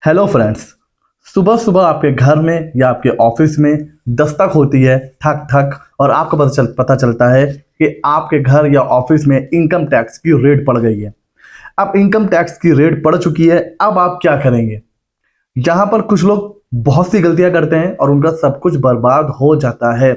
Hello friends. सुबह सुबह आपके घर में या आपके ऑफिस में दस्तक होती है, ठक ठक, और आपको पता चलता है कि आपके घर या ऑफिस में इनकम टैक्स की रेड पड़ गई है। अब इनकम टैक्स की रेड पड़ चुकी है, अब आप क्या करेंगे? यहाँ पर कुछ लोग बहुत सी गलतियां करते हैं और उनका सब कुछ बर्बाद हो जाता है।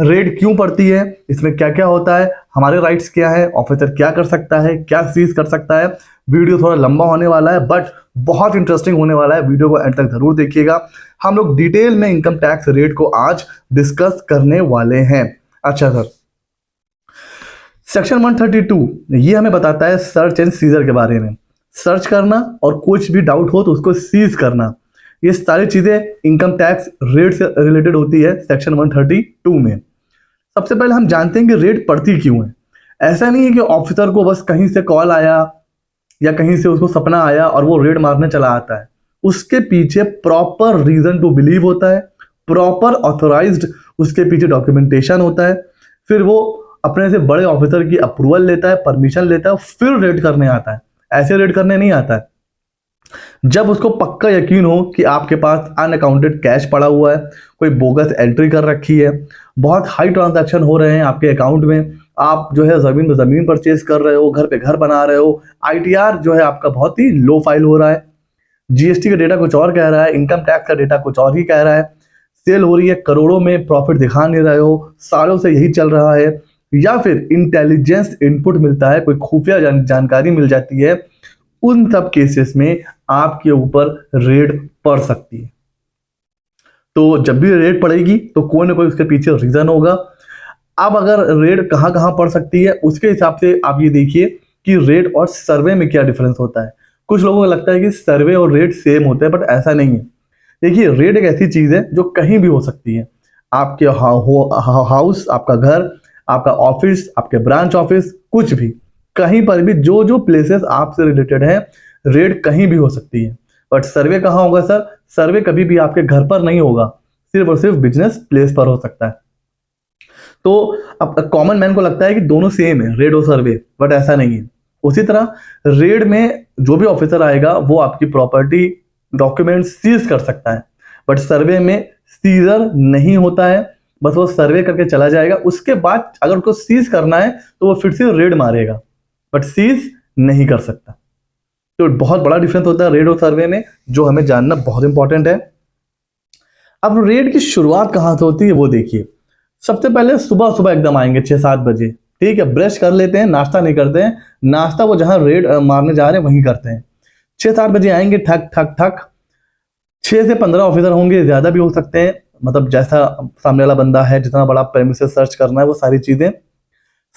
रेड क्यों पड़ती है, इसमें क्या क्या होता है, हमारे राइट्स क्या है, ऑफिसर क्या कर सकता है, क्या सीज कर सकता है। वीडियो थोड़ा लंबा होने वाला है बट बहुत इंटरेस्टिंग होने वाला है। वीडियो को एंड तक जरूर देखिएगा। हम लोग डिटेल में इनकम टैक्स रेट को आज डिस्कस करने वाले हैं। अच्छा सर, सेक्शन 132 ये हमें बताता है सर्च एंड सीजर के बारे में। सर्च करना और कुछ भी डाउट हो तो उसको सीज करना, ये सारी चीजें इनकम टैक्स रेट से रिलेटेड होती है सेक्शन 132 में। सबसे पहले हम जानते हैं कि रेट पड़ती क्यों है। ऐसा नहीं है कि ऑफिसर को बस कहीं से कॉल आया या कहीं से उसको सपना आया और वो रेड मारने चला आता है। उसके पीछे प्रॉपर रीजन टू बिलीव होता है, प्रॉपर ऑथोराइज्ड उसके पीछे डॉक्यूमेंटेशन होता है। फिर वो अपने से बड़े ऑफिसर की अप्रूवल लेता है, परमिशन लेता है, फिर रेड करने आता है। ऐसे रेड करने नहीं आता है। जब उसको पक्का यकीन हो कि आपके पास अनअकाउंटेड कैश पड़ा हुआ है, कोई बोगस एंट्री कर रखी है, बहुत हाई ट्रांजैक्शन हो रहे हैं आपके अकाउंट में, आप जो है जमीन में जमीन परचेज कर रहे हो, घर पे घर बना रहे हो, आईटीआर जो है आपका बहुत ही लो फाइल हो रहा है, जीएसटी का डेटा कुछ और कह रहा है, इनकम टैक्स का डेटा कुछ और ही कह रहा है, सेल हो रही है, करोड़ों में प्रॉफिट दिखा नहीं रहे हो, सालों से यही चल रहा है, या फिर इंटेलिजेंस इनपुट मिलता है, कोई खुफिया जानकारी मिल जाती है, उन सब केसेस में आपके ऊपर रेड पड़ सकती है। तो जब भी रेड पड़ेगी तो कोई ना कोई उसके पीछे रीजन होगा। अब अगर रेड कहाँ कहाँ पड़ सकती है उसके हिसाब से आप ये देखिए कि रेड और सर्वे में क्या डिफरेंस होता है। कुछ लोगों को लगता है कि सर्वे और रेड सेम होते हैं, बट ऐसा नहीं है। देखिए, रेड एक ऐसी चीज है जो कहीं भी हो सकती है। आपके हाउस, आपका घर, आपका ऑफिस, आपके ब्रांच ऑफिस, कुछ भी, कहीं पर भी जो जो प्लेसेस आपसे रिलेटेड है, रेड कहीं भी हो सकती है। बट सर्वे कहाँ होगा सर? सर्वे कभी भी आपके घर पर नहीं होगा, सिर्फ और सिर्फ बिजनेस प्लेस पर हो सकता है। तो अब कॉमन मैन को लगता है कि दोनों सेम है, रेड और सर्वे, बट ऐसा नहीं है। उसी तरह रेड में जो भी ऑफिसर आएगा वो आपकी प्रॉपर्टी डॉक्यूमेंट सीज कर सकता है, बट सर्वे में सीजर नहीं होता है। बस वो सर्वे करके चला जाएगा, उसके बाद अगर उसको सीज करना है तो वो फिर से रेड मारेगा, बट सीज नहीं कर सकता। तो बहुत बड़ा डिफरेंस होता है रेड और सर्वे में, जो हमें जानना बहुत इंपॉर्टेंट है। अब रेड की शुरुआत कहाँ से होती है वो देखिए। सबसे पहले सुबह सुबह एकदम आएंगे 6-7 बजे, ठीक है, ब्रश कर लेते हैं, नाश्ता नहीं करते हैं, नाश्ता वो जहां रेड मारने जा रहे हैं वहीं करते हैं। 6-7 बजे आएंगे, ठक ठक ठक। 6 से 15 ऑफिसर होंगे, ज्यादा भी हो सकते हैं, मतलब जैसा सामने वाला बंदा है, जितना बड़ा प्रेमिसेस सर्च करना है वो सारी चीजें।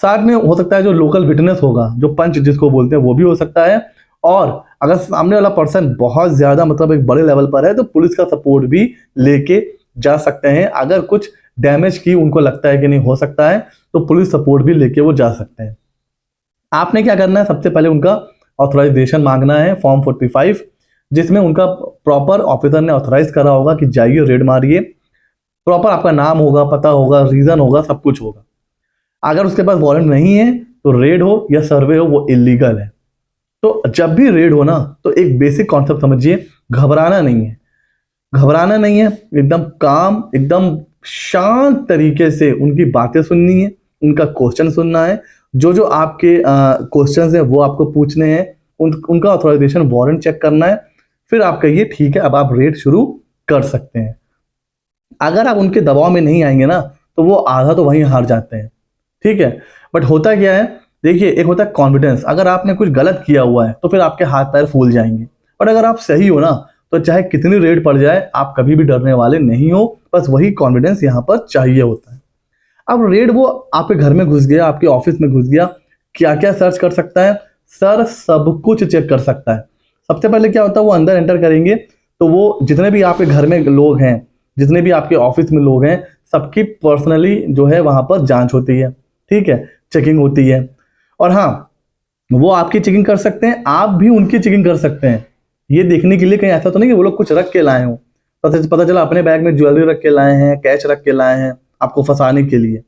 साथ में हो सकता है जो लोकल विटनेस होगा, जो पंच जिसको बोलते हैं, वो भी हो सकता है। और अगर सामने वाला पर्सन बहुत ज्यादा मतलब एक बड़े लेवल पर है तो पुलिस का सपोर्ट भी लेके जा सकते हैं। अगर कुछ डैमेज की उनको लगता है कि नहीं हो सकता है तो पुलिस सपोर्ट भी लेके वो जा सकते हैं। आपने क्या करना है, सबसे पहले उनका ऑथराइजेशन मांगना है, फॉर्म 45, जिसमें उनका प्रॉपर ऑफिसर ने ऑथराइज करा होगा कि जाइए रेड मारिए। प्रॉपर आपका नाम होगा, पता होगा, रीजन होगा, सब कुछ होगा। अगर उसके पास वारंट नहीं है तो रेड हो या सर्वे हो वो इलीगल है। तो जब भी रेड हो ना, तो एक बेसिक कॉन्सेप्ट समझिए, घबराना नहीं है। घबराना नहीं है, एकदम काम, एकदम शांत तरीके से उनकी बातें सुननी है, उनका क्वेश्चन सुनना है। जो जो आपके क्वेश्चंस हैं वो आपको पूछने हैं, उनका ऑथराइजेशन वारंट चेक करना है। फिर आप कहिए ठीक है, अब आप रेड शुरू कर सकते हैं। अगर आप उनके दबाव में नहीं आएंगे ना तो वो आधा तो वहीं हार जाते हैं, ठीक है। बट होता क्या है, देखिए, एक होता है कॉन्फिडेंस। अगर आपने कुछ गलत किया हुआ है तो फिर आपके हाथ पैर फूल जाएंगे, बट अगर आप सही हो ना तो चाहे कितनी रेड पड़ जाए आप कभी भी डरने वाले नहीं हो। बस वही कॉन्फिडेंस यहाँ पर चाहिए होता है। अब रेड वो आपके घर में घुस गया, आपके ऑफिस में घुस गया, क्या क्या सर्च कर सकता है सर? सब कुछ चेक कर सकता है। सबसे पहले क्या होता है, वो अंदर एंटर करेंगे तो वो जितने भी आपके घर में लोग हैं, जितने भी आपके ऑफिस में लोग हैं, सबकी पर्सनली जो है वहां पर जांच होती है, ठीक है, चेकिंग होती है। और हाँ, वो आपकी चेकिंग कर सकते हैं, आप भी उनकी चेकिंग कर सकते हैं, ये देखने के लिए कहीं ऐसा तो नहीं कि वो लोग कुछ रख के लाए हों। पता चला अपने बैग में ज्वेलरी रख के लाए हैं, कैश रख के लाए हैं आपको फंसाने के लिए,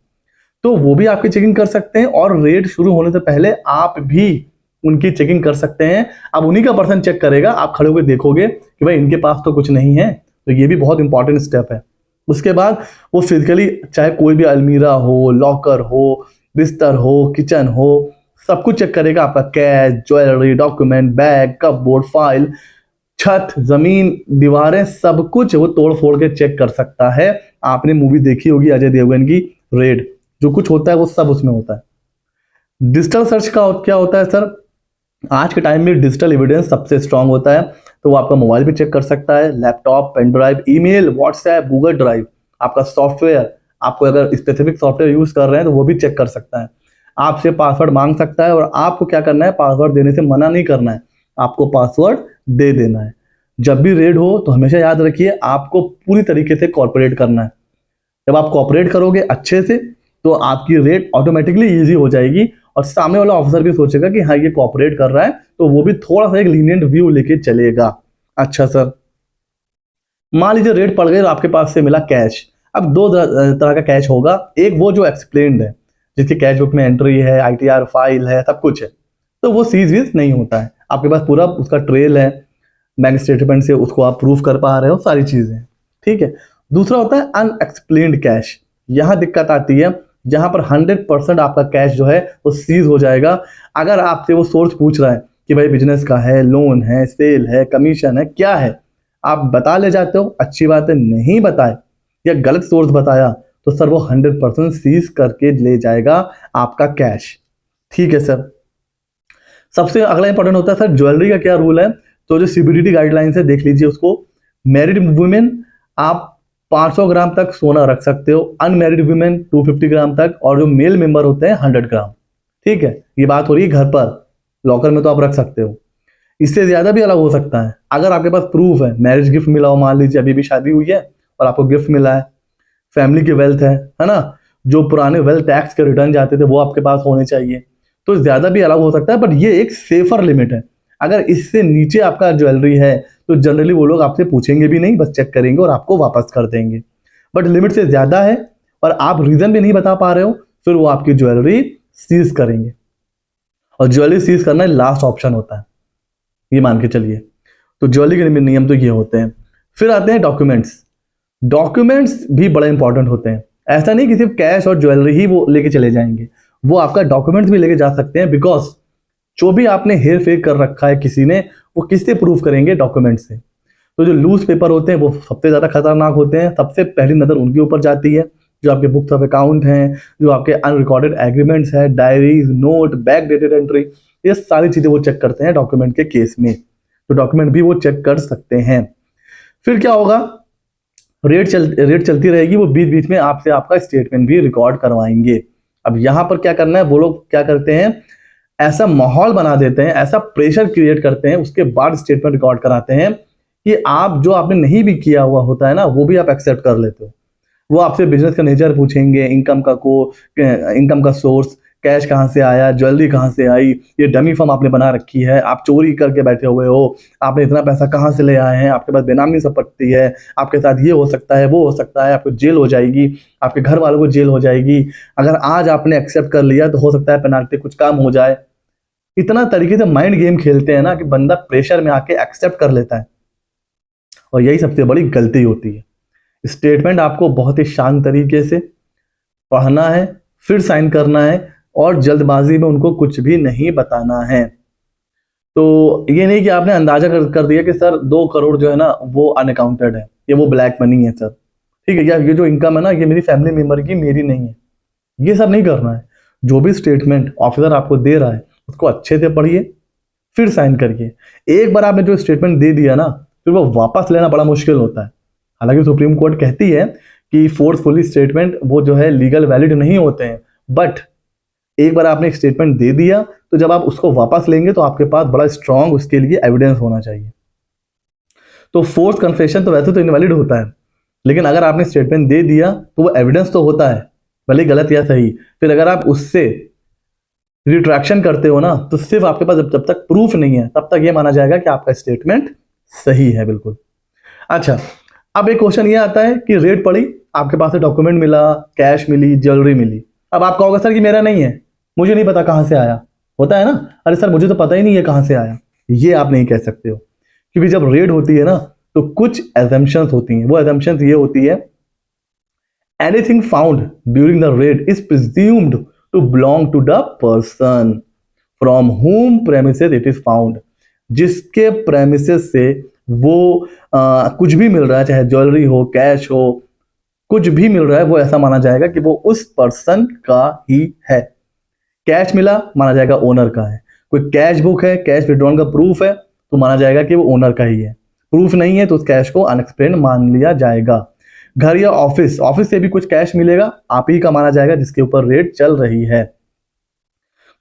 तो वो भी आपकी चेकिंग कर सकते हैं। और रेड शुरू होने से पहले आप भी उनकी चेकिंग कर सकते हैं। अब उन्हीं का पर्सन चेक करेगा, आप खड़े होकर देखोगे कि भाई इनके पास तो कुछ नहीं है, तो ये भी बहुत इंपॉर्टेंट स्टेप है। उसके बाद वो फिजिकली चाहे कोई भी अलमीरा हो, लॉकर हो, बिस्तर हो, किचन हो, सब कुछ चेक करेगा, आपका cash, jewellery, document, bag, cupboard, file, छत, जमीन, दीवारें, सब कुछ वो तोड़ फोड़ के चेक कर सकता है। आपने मूवी देखी होगी अजय देवगन की रेड, जो कुछ होता है वो सब उसमें होता है। डिजिटल सर्च का क्या होता है सर? आज के टाइम में डिजिटल एविडेंस सबसे स्ट्रांग होता है, तो वो आपका मोबाइल पे चेक कर सकता है, laptop, pen drive, email, WhatsApp, Google drive, आपका सॉफ्टवेयर, आपको अगर स्पेसिफिक सॉफ्टवेयर यूज कर रहे हैं तो वो भी चेक कर सकता है। आपसे पासवर्ड मांग सकता है और आपको क्या करना है, पासवर्ड देने से मना नहीं करना है, आपको पासवर्ड दे देना है। जब भी रेड हो तो हमेशा याद रखिए आपको पूरी तरीके से कॉर्पोरेट करना है। जब आप कॉर्पोरेट करोगे अच्छे से तो आपकी रेड ऑटोमेटिकली ईजी हो जाएगी और सामने वाला ऑफिसर भी सोचेगा कि हाँ ये कॉर्पोरेट कर रहा है, तो वो भी थोड़ा सा एक लीनियंट व्यू लेके चलेगा। अच्छा सर, मान लीजिए रेड पड़ गई और आपके पास से मिला कैश। अब दो तरह का कैश होगा, एक वो जो एक्सप्लेन्ड है, जिसकी कैश बुक में एंट्री है, आईटीआर फाइल है, सब कुछ है, तो वो सीज वीज नहीं होता है, आपके पास पूरा उसका ट्रेल है, बैंक स्टेटमेंट से उसको आप प्रूफ कर पा रहे हो, सारी चीजें, ठीक है। दूसरा होता है अनएक्सप्लेन्ड कैश। यहाँ दिक्कत आती है जहां पर 100% आपका कैश जो है वो सीज हो जाएगा। अगर आपसे वो सोर्स पूछ रहा है कि भाई बिजनेस का है, लोन है, सेल है, कमीशन है, क्या है, आप बता ले जाते हो, अच्छी बात है। नहीं बताए या गलत सोर्स बताया तो सर वो 100% सीज करके ले जाएगा आपका कैश, ठीक है सर। सबसे अगला इंपॉर्टेंट होता है सर ज्वेलरी का क्या रूल है। तो जो सीबीडीटी गाइडलाइंस है देख लीजिए उसको। मैरिड वुमेन आप 500 ग्राम तक सोना रख सकते हो, अनमैरिड वुमेन 250 ग्राम तक, और जो मेल मेंबर होते हैं 100 ग्राम, ठीक है। ये बात हो रही है घर पर, लॉकर में तो आप रख सकते हो, इससे ज्यादा भी अलग हो सकता है। अगर आपके पास प्रूफ है, मैरिज गिफ्ट मिला हो, मान लीजिए अभी भी शादी हुई है और आपको गिफ्ट मिला है, फैमिली की वेल्थ है ना, जो पुराने वेल्थ टैक्स के रिटर्न जाते थे वो आपके पास होने चाहिए, तो ज्यादा भी अलग हो सकता है, बट ये एक सेफर लिमिट है। अगर इससे नीचे आपका ज्वेलरी है तो जनरली वो लोग आपसे पूछेंगे भी नहीं, बस चेक करेंगे और आपको वापस कर देंगे। बट लिमिट से ज्यादा है और आप रीजन भी नहीं बता पा रहे हो, फिर वो आपकी ज्वेलरी सीज करेंगे, और ज्वेलरी सीज करना लास्ट ऑप्शन होता है, ये मान के चलिए। तो ज्वेलरी के नियम तो ये होते हैं। फिर आते हैं डॉक्यूमेंट्स। डॉक्यूमेंट्स भी बड़े इंपॉर्टेंट होते हैं। ऐसा नहीं कि सिर्फ कैश और ज्वेलरी ही वो लेके चले जाएंगे, वो आपका डॉक्यूमेंट्स भी लेके जा सकते हैं, बिकॉज जो भी आपने हेर फेर कर रखा है किसी ने, वो किससे प्रूफ करेंगे? डॉक्यूमेंट से। तो जो लूज पेपर होते हैं वो सबसे ज्यादा खतरनाक होते हैं, सबसे पहली नजर उनके ऊपर जाती है। जो आपके बुक्स ऑफ अकाउंट हैं, जो आपके अनरिकॉर्डेड एग्रीमेंट्स है, diaries, note, back dated entry, ये सारी चीजें वो चेक करते हैं डॉक्यूमेंट के केस में, तो डॉक्यूमेंट भी वो चेक कर सकते हैं। फिर क्या होगा, रेट चलती रहेगी, वो बीच बीच में आपसे आपका स्टेटमेंट भी रिकॉर्ड करवाएंगे। अब यहाँ पर क्या करना है, वो लोग क्या करते हैं, ऐसा माहौल बना देते हैं, ऐसा प्रेशर क्रिएट करते हैं, उसके बाद स्टेटमेंट रिकॉर्ड कराते हैं कि आप जो आपने नहीं भी किया हुआ होता है ना, वो भी आप एक्सेप्ट कर लेते हो। वो आपसे बिजनेस का नेचर पूछेंगे, इनकम का सोर्स, कैश कहाँ से आया, ज्वेलरी कहाँ से आई, ये डमी फर्म आपने बना रखी है, आप चोरी करके बैठे हुए हो, आपने इतना पैसा कहाँ से ले आए हैं, आपके पास बेनामी संपत्ति है, आपके साथ ये हो सकता है, वो हो सकता है, आपको जेल हो जाएगी, आपके घर वालों को जेल हो जाएगी, अगर आज आपने एक्सेप्ट कर लिया तो हो सकता है पेनाल्टी कुछ काम हो जाए। इतना तरीके से माइंड गेम खेलते हैं ना कि बंदा प्रेशर में आके एक्सेप्ट कर लेता है, और यही सबसे बड़ी गलती होती है। स्टेटमेंट आपको बहुत ही शांत तरीके से पढ़ना है, फिर साइन करना है, और जल्दबाजी में उनको कुछ भी नहीं बताना है। तो ये नहीं कि आपने अंदाजा कर दिया कि सर 2 करोड़ जो है ना वो अनअकाउंटेड है, ये वो ब्लैक मनी है सर, ठीक है, या ये जो इनकम है ना ये मेरी फैमिली मेंबर की, मेरी नहीं है। ये सब नहीं करना है। जो भी स्टेटमेंट ऑफिसर आपको दे रहा है उसको अच्छे से पढ़िए, फिर साइन करिए। एक बार आपने जो स्टेटमेंट दे दिया ना, फिर वो वापस लेना बड़ा मुश्किल होता है। हालांकि सुप्रीम कोर्ट कहती है कि फोर्सफुली स्टेटमेंट वो जो है लीगल वैलिड नहीं होते हैं, बट एक बार आपने एक स्टेटमेंट दे दिया तो जब आप उसको वापस लेंगे तो आपके पास बड़ा स्ट्रांग उसके लिए एविडेंस होना चाहिए। तो फोर्स कन्फेशन तो वैसे तो इनवैलिड होता है, लेकिन अगर आपने स्टेटमेंट दे दिया तो वो एविडेंस तो होता है, भले गलत या सही। फिर अगर आप उससे रिट्रैक्शन करते हो ना, तो सिर्फ आपके पास जब तक प्रूफ नहीं है तब तक ये माना जाएगा कि आपका स्टेटमेंट सही है बिल्कुल। अच्छा, अब एक क्वेश्चन ये आता है कि रेट पड़ी, आपके पास से डॉक्यूमेंट मिला, कैश मिली, ज्वेलरी मिली, अब आप कहोगे सर कि मेरा नहीं है, मुझे नहीं पता कहां से आया, होता है ना, अरे सर मुझे तो पता ही नहीं ये कहाँ से आया, ये आप नहीं कह सकते हो। क्योंकि जब रेड होती है ना तो कुछ एजम्पशंस होती हैं, वो एजम्पशंस ये होती है, anything found during the raid is presumed to belong to the person from whom premises it is found. जिसके प्रेमिसेस से वो कुछ भी मिल रहा है, चाहे ज्वेलरी हो, कैश हो, कुछ भी मिल रहा है, वो ऐसा माना जाएगा कि वो उस पर्सन का ही है। कैश मिला माना जाएगा ओनर का है, कोई कैश बुक है, कैश विड्रॉल का प्रूफ है, तो माना जाएगा कि वो ओनर का ही है। प्रूफ नहीं है तो उस कैश को अनएक्सप्लेन्ड मान लिया जाएगा। घर या ऑफिस, ऑफिस से भी कुछ कैश मिलेगा, आप ही का माना जाएगा जिसके ऊपर रेड चल रही है।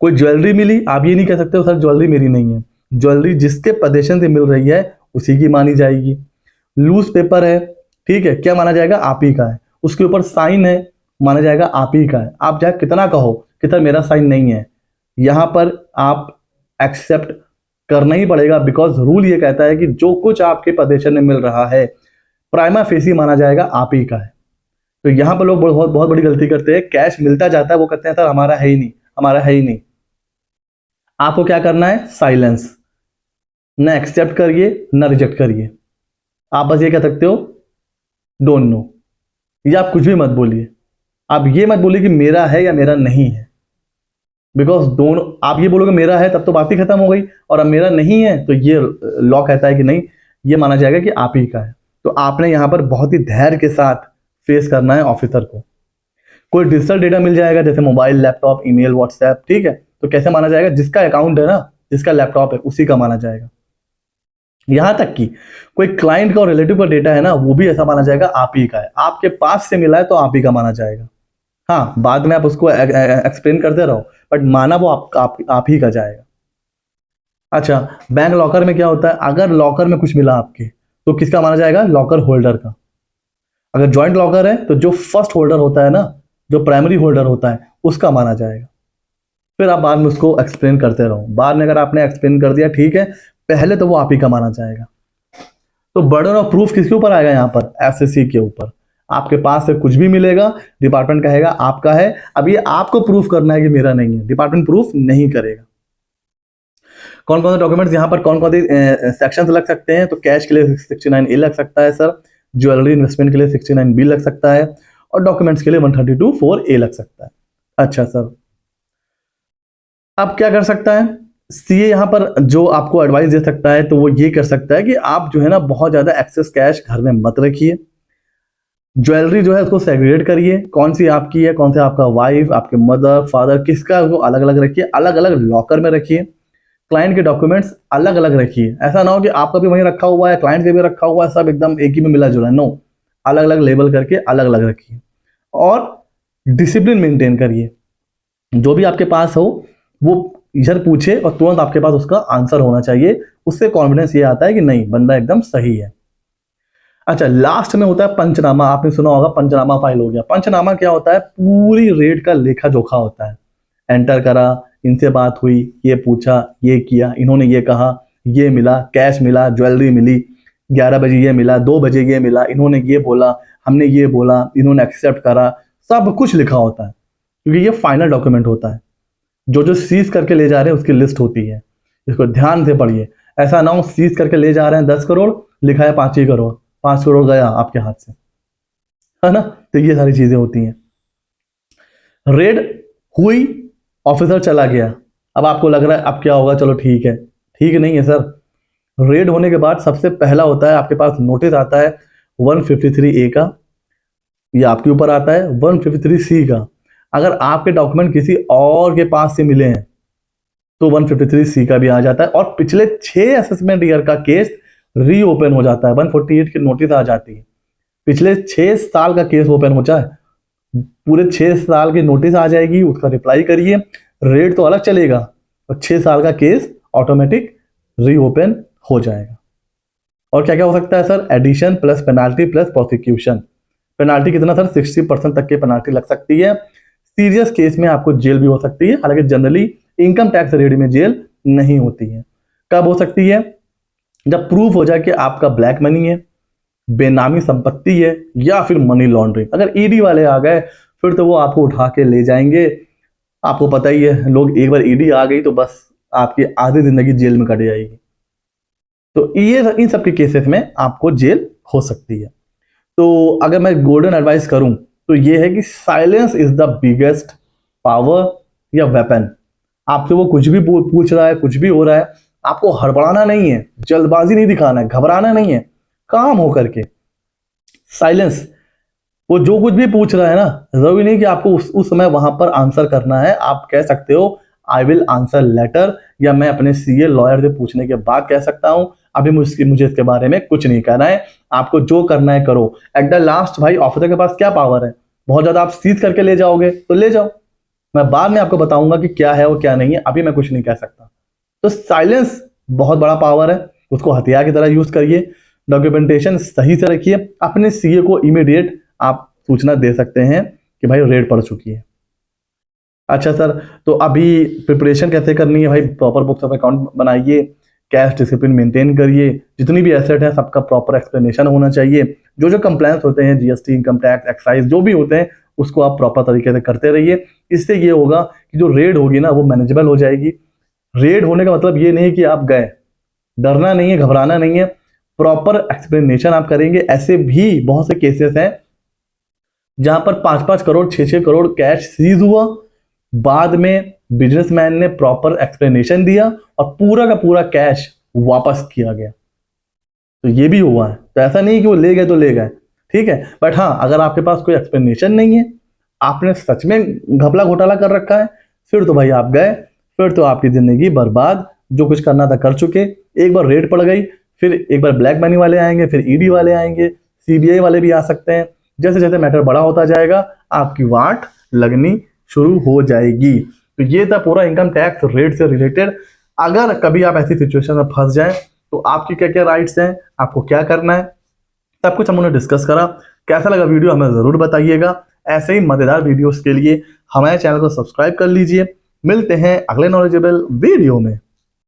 कोई ज्वेलरी मिली, आप ये नहीं कह सकते हो सर ज्वेलरी मेरी नहीं है, ज्वेलरी जिसके पोजीशन से मिल रही है उसी की मानी जाएगी। लूज पेपर है, ठीक है, क्या माना जाएगा, आप ही का है। उसके ऊपर साइन है, माना जाएगा आप ही का है। आप चाहे कितना कहो कि सर मेरा साइन नहीं है, यहां पर आप एक्सेप्ट करना ही पड़ेगा, बिकॉज रूल ये कहता है कि जो कुछ आपके पोजीशन में मिल रहा है प्राइमा फेसी माना जाएगा आप ही का है। तो यहां पर लोग बहुत बहुत बड़ी गलती करते हैं, कैश मिलता जाता है वो कहते हैं सर हमारा है ही नहीं, हमारा है ही नहीं। आपको क्या करना है, साइलेंस, ना एक्सेप्ट करिए ना रिजेक्ट करिए, आप बस ये कह सकते हो डोंट नो, या आप कुछ भी मत बोलिए। आप ये मत बोलिए कि मेरा है या मेरा नहीं है, बिकॉज दोनों, आप ये बोलोगे मेरा है तब तो बात ही खत्म हो गई, और अब मेरा नहीं है तो ये लॉ कहता है कि नहीं, ये माना जाएगा कि आप ही का है। तो आपने यहाँ पर बहुत ही धैर्य के साथ फेस करना है ऑफिसर को। कोई डिजिटल डेटा मिल जाएगा जैसे मोबाइल, लैपटॉप, ईमेल, व्हाट्सएप, ठीक है, तो कैसे माना जाएगा, जिसका अकाउंट है ना, जिसका लैपटॉप है उसी का माना जाएगा। यहां तक कि कोई क्लाइंट का और रिलेटिव का डेटा है ना, वो भी ऐसा माना जाएगा आप ही का है, आपके पास से मिला है तो आप ही का माना जाएगा। हाँ, बाद में आप उसको एक्सप्लेन करते रहो, बट माना वो आप ही का जाएगा। अच्छा, बैंक लॉकर में क्या होता है, अगर लॉकर में कुछ मिला आपके तो किसका माना जाएगा, लॉकर होल्डर का। अगर जॉइंट लॉकर है तो जो फर्स्ट होल्डर होता है ना, जो प्राइमरी होल्डर होता है उसका माना जाएगा। फिर आप बाद में उसको एक्सप्लेन करते रहो, बाद में अगर आपने एक्सप्लेन कर दिया ठीक है, पहले तो वो आप ही का माना जाएगा। तो बर्डन ऑफ प्रूफ किसके ऊपर आएगा, यहाँ पर एसएससी के ऊपर। आपके पास से कुछ भी मिलेगा, डिपार्टमेंट कहेगा आपका है, अब ये आपको प्रूफ करना है कि मेरा नहीं है, डिपार्टमेंट प्रूफ नहीं करेगा। कौन कौन से डॉक्यूमेंट्स यहाँ पर, कौन कौन से सेक्शंस लग सकते हैं, तो कैश के लिए 69A लग सकता है सर, ज्वेलरी इन्वेस्टमेंट के लिए 69B लग सकता है, और डॉक्यूमेंट्स के लिए 132(4)A लग सकता है। अच्छा सर, अब क्या कर सकता है सीए, यहाँ पर जो आपको एडवाइस दे सकता है तो वो ये कर सकता है कि आप जो है ना बहुत ज्यादा एक्सेस कैश घर में मत रखिए। ज्वेलरी जो है उसको सेग्रीगेट करिए, कौन सी आपकी है, कौन सा आपका वाइफ, आपके मदर, फादर, किसका, उसको अलग अलग रखिए, अलग अलग लॉकर में रखिए। क्लाइंट के डॉक्यूमेंट्स अलग अलग रखिए, ऐसा ना हो कि आपका भी वहीं रखा हुआ है, क्लाइंट के भी रखा हुआ है, सब एकदम एक ही में मिला जुला, नो, अलग अलग लेबल करके अलग अलग रखिए। और डिसिप्लिन मेंटेन करिए, जो भी आपके पास हो वो इधर पूछे और तुरंत आपके पास उसका आंसर होना चाहिए, उससे कॉन्फिडेंस ये आता है कि नहीं बंदा एकदम सही है। अच्छा, लास्ट में होता है पंचनामा, आपने सुना होगा पंचनामा फाइल हो गया। पंचनामा क्या होता है, पूरी रेट का लेखा जोखा होता है, एंटर करा, इनसे बात हुई, ये पूछा, ये किया, इन्होंने ये कहा, ये मिला, कैश मिला, ज्वेलरी मिली, 11 बजे ये मिला, 2 बजे ये मिला, इन्होंने ये बोला, हमने ये बोला, इन्होंने एक्सेप्ट करा, सब कुछ लिखा होता है, क्योंकि ये फाइनल डॉक्यूमेंट होता है। जो जो सीज करके ले जा रहे हैं उसकी लिस्ट होती है, इसको ध्यान से पढ़िए। ऐसा ना हो सीज करके ले जा रहे हैं 10 करोड़, लिखा है 5 ही करोड़, 5 करोड़ गया आपके हाथ से, है ना। तो ये सारी चीजें होती हैं। रेड हुई, ऑफिसर चला गया, अब आपको लग रहा है अब क्या होगा, चलो ठीक है, ठीक नहीं है सर। रेड होने के बाद सबसे पहला होता है आपके पास नोटिस आता है 153A का, ये आपके ऊपर आता है 153C का। अगर आपके डॉक्यूमेंट किसी और के पास से मिले हैं तो 153C का भी आ जाता है, और पिछले 6 असेसमेंट ईयर का केस रीओपन हो जाता है, 148 की नोटिस आ जाती है। पिछले 6 साल का केस ओपन हो जाए, पूरे 6 साल की नोटिस आ जाएगी, उसका रिप्लाई करिए, रेट तो अलग चलेगा और 6 साल का केस ऑटोमेटिक रीओपन हो जाएगा। और क्या क्या हो सकता है sir, addition plus penalty plus prosecution. Penalty कितना सर, 60% तक की पेनाल्टी लग सकती है। सीरियस केस में आपको जेल भी हो सकती है, हालांकि जनरली इनकम टैक्स रेड में जेल नहीं होती है। कब हो सकती है, जब प्रूफ हो जाए कि आपका ब्लैक मनी है, बेनामी संपत्ति है, या फिर मनी लॉन्ड्रिंग। अगर ईडी वाले आ गए फिर तो वो आपको उठा के ले जाएंगे आपको पता ही है, लोग एक बार ईडी आ गई तो बस आपकी आधी जिंदगी जेल में कट जाएगी। तो ये इन सब के केसेस में आपको जेल हो सकती है। तो अगर मैं गोल्डन एडवाइस करूं तो ये है कि silence is the biggest power या वेपन। आपसे वो कुछ भी पूछ रहा है, कुछ भी हो रहा है, आपको हड़बड़ाना नहीं है, जल्दबाजी नहीं दिखाना है, घबराना नहीं है, काम हो करके साइलेंस। वो जो कुछ भी पूछ रहा है ना, जरूरी नहीं कि आपको उस समय वहां पर आंसर करना है। आप कह सकते हो आई विल आंसर लेटर, या मैं अपने सीए लॉयर से पूछने के बाद कह सकता हूं, अभी मुझे इसके बारे में कुछ नहीं करना है। आपको जो करना है करो। एट द लास्ट भाई ऑफिसर के पास क्या पावर है? बहुत ज्यादा आप सीज करके ले जाओगे तो ले जाओ, मैं बाद में आपको बताऊंगा कि क्या है और क्या नहीं है, अभी मैं कुछ नहीं कह सकता। तो साइलेंस बहुत बड़ा पावर है, उसको हथियार की तरह यूज करिए। डॉक्यूमेंटेशन सही से रखिए। अपने सीए को इमीडिएट आप सूचना दे सकते हैं कि भाई रेड पड़ चुकी है। अच्छा सर, तो अभी प्रिपरेशन कैसे करनी है भाई? प्रॉपर बुक्स ऑफ अकाउंट बनाइए, कैश डिसिप्लिन मेंटेन करिए, जितनी भी एसेट है सबका प्रॉपर एक्सप्लेनेशन होना चाहिए। जो जो कंप्लायंस होते हैं, जीएसटी, इनकम टैक्स, एक्साइज, जो भी होते हैं उसको आप प्रॉपर तरीके से करते रहिए। इससे ये होगा कि जो रेड होगी ना वो मैनेजेबल हो जाएगी। रेड होने का मतलब ये नहीं कि आप गए, डरना नहीं है, घबराना नहीं है, प्रॉपर एक्सप्लेनेशन आप करेंगे। ऐसे भी बहुत से केसेस हैं जहां पर 5-5 करोड़ 6-6 करोड़ कैश सीज हुआ, बाद में बिजनेसमैन ने प्रॉपर एक्सप्लेनेशन दिया और पूरा का पूरा कैश वापस किया गया। तो ये भी हुआ है। तो ऐसा नहीं कि वो ले गए तो ले गए, ठीक है। बट हाँ, अगर आपके पास कोई एक्सप्लेनेशन नहीं है, आपने सच में घपला घोटाला कर रखा है, फिर तो भाई आप गए, फिर तो आपकी जिंदगी बर्बाद। जो कुछ करना था कर चुके, एक बार रेड पड़ गई, फिर एक बार ब्लैक मनी वाले आएंगे, फिर ईडी वाले आएंगे, सीबीआई वाले भी आ सकते हैं। जैसे जैसे मैटर बड़ा होता जाएगा आपकी वाट लगनी शुरू हो जाएगी। तो ये था पूरा इनकम टैक्स रेट से रिलेटेड। अगर कभी आप ऐसी सिचुएशन में फंस जाएं तो आपकी क्या क्या राइट्स हैं, आपको क्या करना है, सब कुछ हमने डिस्कस करा। कैसा लगा वीडियो हमें जरूर बताइएगा। ऐसे ही मजेदार वीडियोस के लिए हमारे चैनल को सब्सक्राइब कर लीजिए। मिलते हैं अगले नॉलेजेबल वीडियो में।